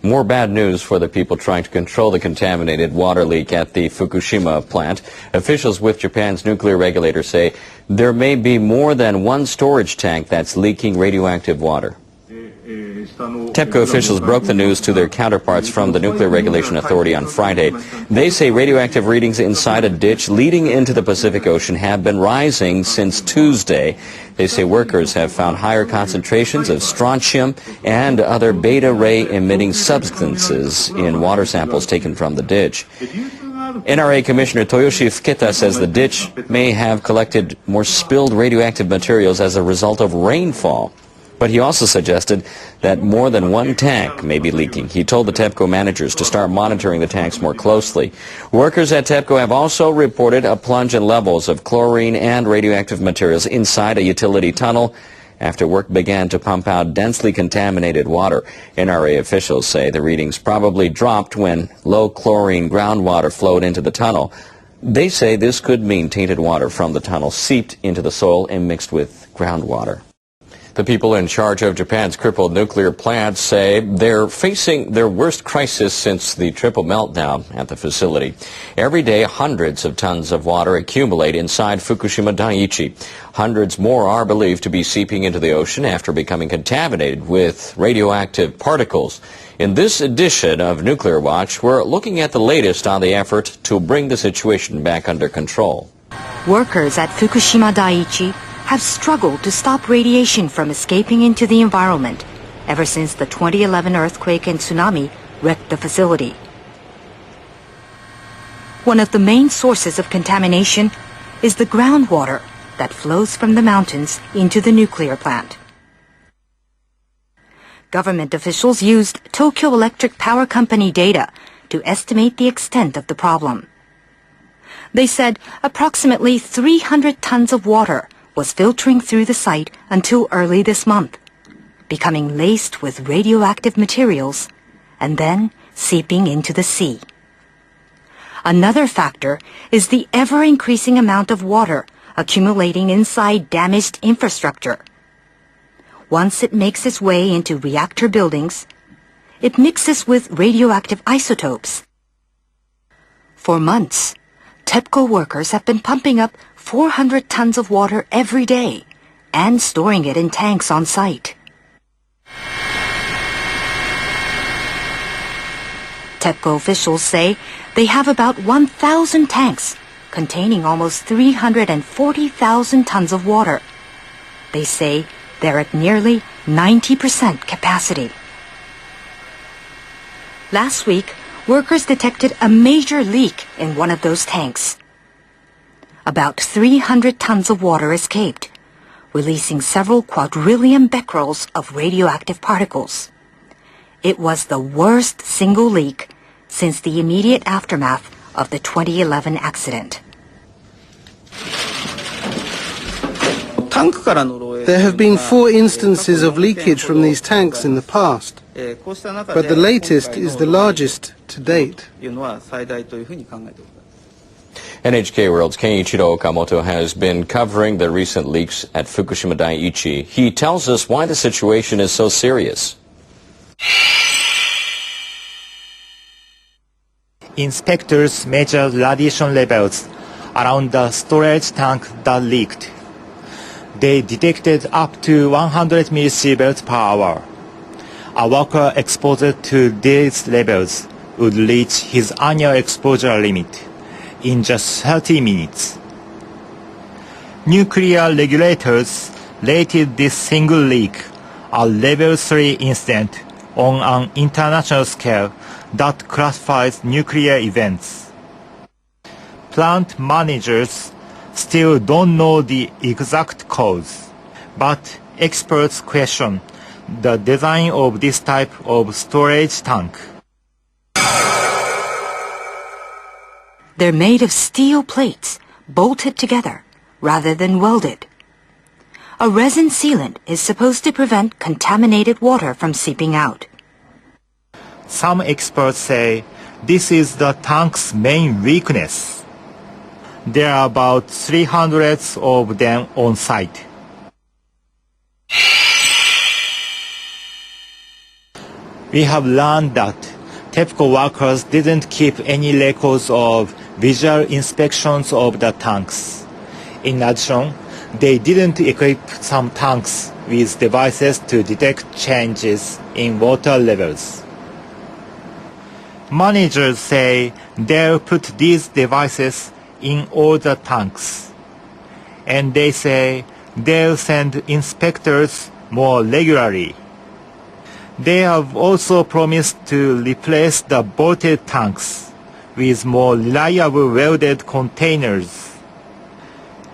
More bad news for the people trying to control the contaminated water leak at the Fukushima plant. Officials with Japan's nuclear regulator say there may be more than one storage tank that's leaking radioactive water. TEPCO officials broke the news to their counterparts from the Nuclear Regulation Authority on Friday. They say radioactive readings inside a ditch leading into the Pacific Ocean have been rising since Tuesday. They say workers have found higher concentrations of strontium and other beta ray emitting substances in water samples taken from the ditch. NRA Commissioner Toyoshi Fuketa says the ditch may have collected more spilled radioactive materials as a result of rainfall. But he also suggested that more than one tank may be leaking. He told the TEPCO managers to start monitoring the tanks more closely. Workers at TEPCO have also reported a plunge in levels of chlorine and radioactive materials inside a utility tunnel after work began to pump out densely contaminated water. NRA officials say the readings probably dropped when low chlorine groundwater flowed into the tunnel. They say this could mean tainted water from the tunnel seeped into the soil and mixed with groundwater. The people in charge of Japan's crippled nuclear plants say they're facing their worst crisis since the triple meltdown at the facility. Every day, hundreds of tons of water accumulate inside Fukushima Daiichi. Hundreds more are believed to be seeping into the ocean after becoming contaminated with radioactive particles. In this edition of Nuclear Watch, we're looking at the latest on the effort to bring the situation back under control. Workers at Fukushima Daiichi have struggled to stop radiation from escaping into the environment ever since the 2011 earthquake and tsunami wrecked the facility. One of the main sources of contamination is the groundwater that flows from the mountains into the nuclear plant. Government officials used Tokyo Electric Power Company data to estimate the extent of the problem. They said approximately 300 tons of water was filtering through the site until early this month, becoming laced with radioactive materials and then seeping into the sea. Another factor is the ever-increasing amount of water accumulating inside damaged infrastructure. Once it makes its way into reactor buildings, it mixes with radioactive isotopes. For months, TEPCO workers have been pumping up 400 tons of water every day and storing it in tanks on site. TEPCO officials say they have about 1,000 tanks containing almost 340,000 tons of water. They say they're at nearly 90% capacity. Last week, workers detected a major leak in one of those tanks. About 300 tons of water escaped, releasing several quadrillion becquerels of radioactive particles. It was the worst single leak since the immediate aftermath of the 2011 accident. There have been 4 instances of leakage from these tanks in the past, but the latest is the largest to date. NHK World's Kenichiro Okamoto has been covering the recent leaks at Fukushima Daiichi. He tells us why the situation is so serious. Inspectors measured radiation levels around the storage tank that leaked. They detected up to 100 millisieverts per hour. A worker exposed to these levels would reach his annual exposure limit in just 30 minutes. Nuclear regulators rated this single leak a level 3 incident on an international scale that classifies nuclear events. Plant managers still don't know the exact cause, but experts question the design of this type of storage tank. They're made of steel plates, bolted together, rather than welded. A resin sealant is supposed to prevent contaminated water from seeping out. Some experts say this is the tank's main weakness. There are about 300 of them on site. We have learned that TEPCO workers didn't keep any records of visual inspections of the tanks. In addition, they didn't equip some tanks with devices to detect changes in water levels. Managers say they'll put these devices in all the tanks. And they say they'll send inspectors more regularly. They have also promised to replace the bolted tanks with more reliable welded containers.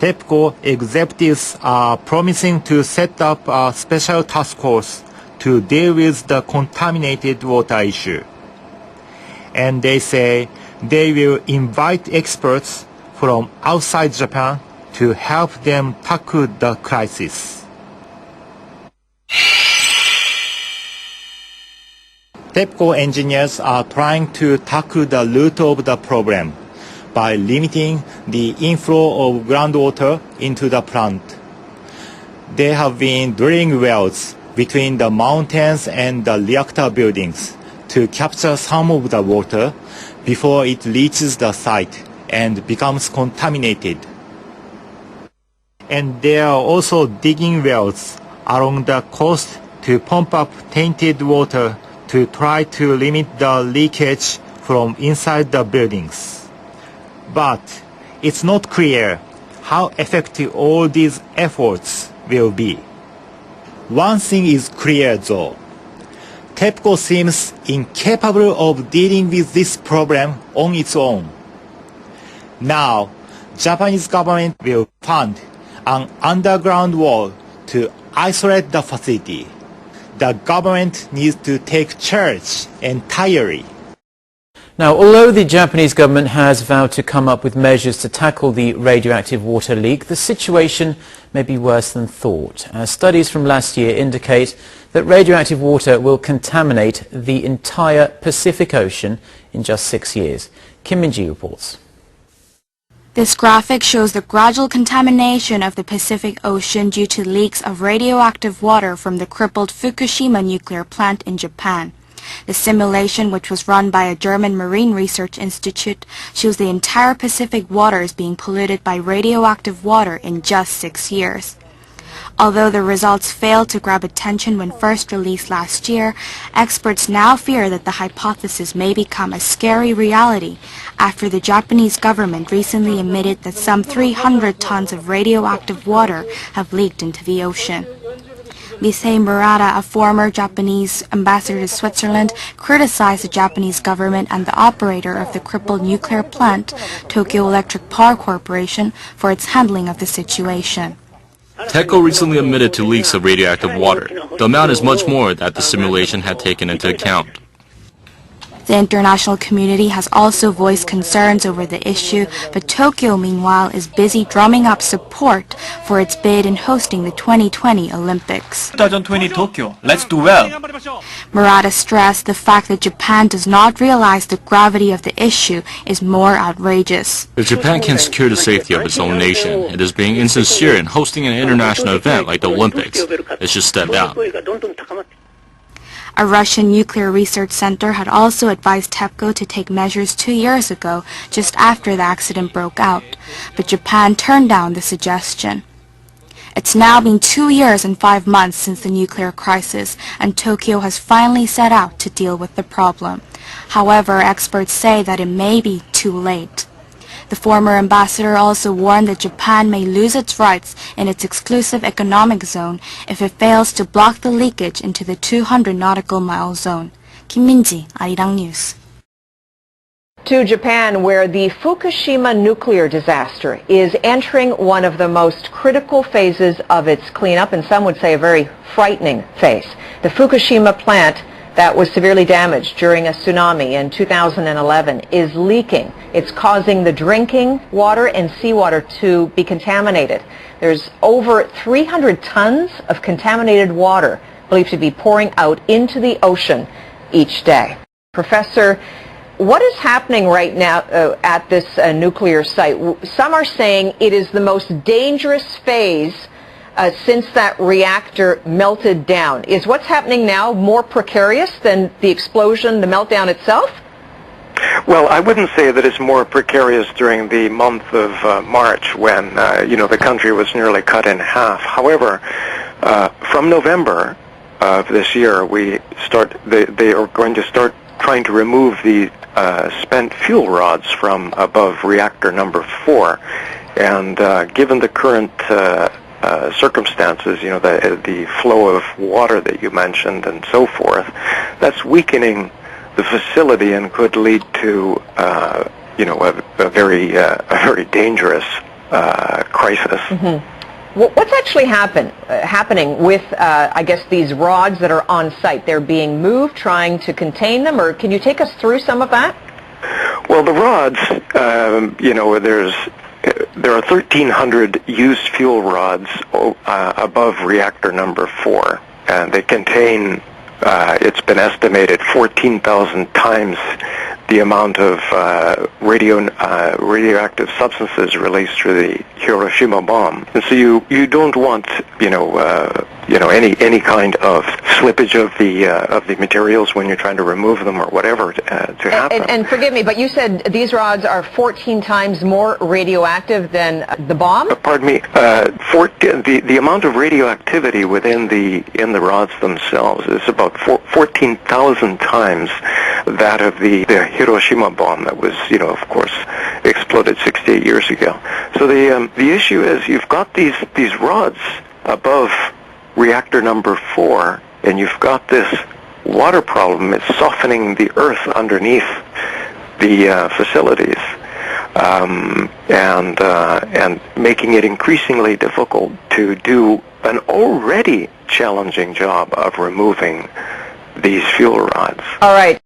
TEPCO executives are promising to set up a special task force to deal with the contaminated water issue. And they say they will invite experts from outside Japan to help them tackle the crisis. TEPCO engineers are trying to tackle the root of the problem by limiting the inflow of groundwater into the plant. They have been drilling wells between the mountains and the reactor buildings to capture some of the water before it reaches the site and becomes contaminated. And they are also digging wells along the coast to pump up tainted water to try to limit the leakage from inside the buildings. But it's not clear how effective all these efforts will be. One thing is clear though. TEPCO seems incapable of dealing with this problem on its own. Now, Japanese government will fund an underground wall to isolate the facility. The government needs to take charge entirely. Now, although the Japanese government has vowed to come up with measures to tackle the radioactive water leak, the situation may be worse than thought. Studies from last year indicate that radioactive water will contaminate the entire Pacific Ocean in just 6 years. Kim Min-ji reports. This graphic shows the gradual contamination of the Pacific Ocean due to leaks of radioactive water from the crippled Fukushima nuclear plant in Japan. The simulation, which was run by a German marine research institute, shows the entire Pacific waters being polluted by radioactive water in just 6 years. Although the results failed to grab attention when first released last year, experts now fear that the hypothesis may become a scary reality after the Japanese government recently admitted that some 300 tons of radioactive water have leaked into the ocean. Misei Murata, a former Japanese ambassador to Switzerland, criticized the Japanese government and the operator of the crippled nuclear plant, Tokyo Electric Power Corporation, for its handling of the situation. TEPCO recently admitted to leaks of radioactive water. The amount is much more than the simulation had taken into account. The international community has also voiced concerns over the issue, but Tokyo, meanwhile, is busy drumming up support for its bid in hosting the 2020 Olympics. 2020 Tokyo, let's do well. Murata stressed the fact that Japan does not realize the gravity of the issue is more outrageous. If Japan can secure the safety of its own nation, it is being insincere in hosting an international event like the Olympics. It should step down. A Russian nuclear research center had also advised TEPCO to take measures 2 years ago, just after the accident broke out, but Japan turned down the suggestion. It's now been 2 years and 5 months since the nuclear crisis, and Tokyo has finally set out to deal with the problem. However, experts say that it may be too late. The former ambassador also warned that Japan may lose its rights in its exclusive economic zone if it fails to block the leakage into the 200 nautical mile zone. Kim Min-ji, Arirang News. To Japan, where the Fukushima nuclear disaster is entering one of the most critical phases of its cleanup, and some would say a very frightening phase. The Fukushima plant that was severely damaged during a tsunami in 2011 is leaking. It's causing the drinking water and seawater to be contaminated. There's over 300 tons of contaminated water believed to be pouring out into the ocean each day. Professor, what is happening right now at this nuclear site? Some are saying it is the most dangerous phase since that reactor melted down. Is what's happening now more precarious than the explosion, the meltdown itself? Well, I wouldn't say that it's more precarious during the month of March when, the country was nearly cut in half. However, from November of this year, they are going to start trying to remove the spent fuel rods from above reactor number 4. And given the current circumstances, the flow of water that you mentioned and so forth, that's weakening the facility and could lead to, a very dangerous crisis. Mm-hmm. What's actually happening with, these rods that are on site? They're being moved, trying to contain them, or can you take us through some of that? Well, the rods, there are 1,300 used fuel rods above reactor number 4, and they contain, it's been estimated, 14,000 times the amount of radioactive substances released through the Hiroshima Bomb. And so you don't want any kind of slippage of the materials when you're trying to remove them or whatever to happen. And forgive me, but you said these rods are 14 times more radioactive than the bomb? Pardon me. The amount of radioactivity in the rods themselves is about 14,000 times that of the Hiroshima bomb that was, of course, exploded 68 years ago. So the issue is you've got these rods above reactor number 4, and you've got this water problem. It's softening the earth underneath the facilities, and making it increasingly difficult to do an already challenging job of removing these fuel rods. All right.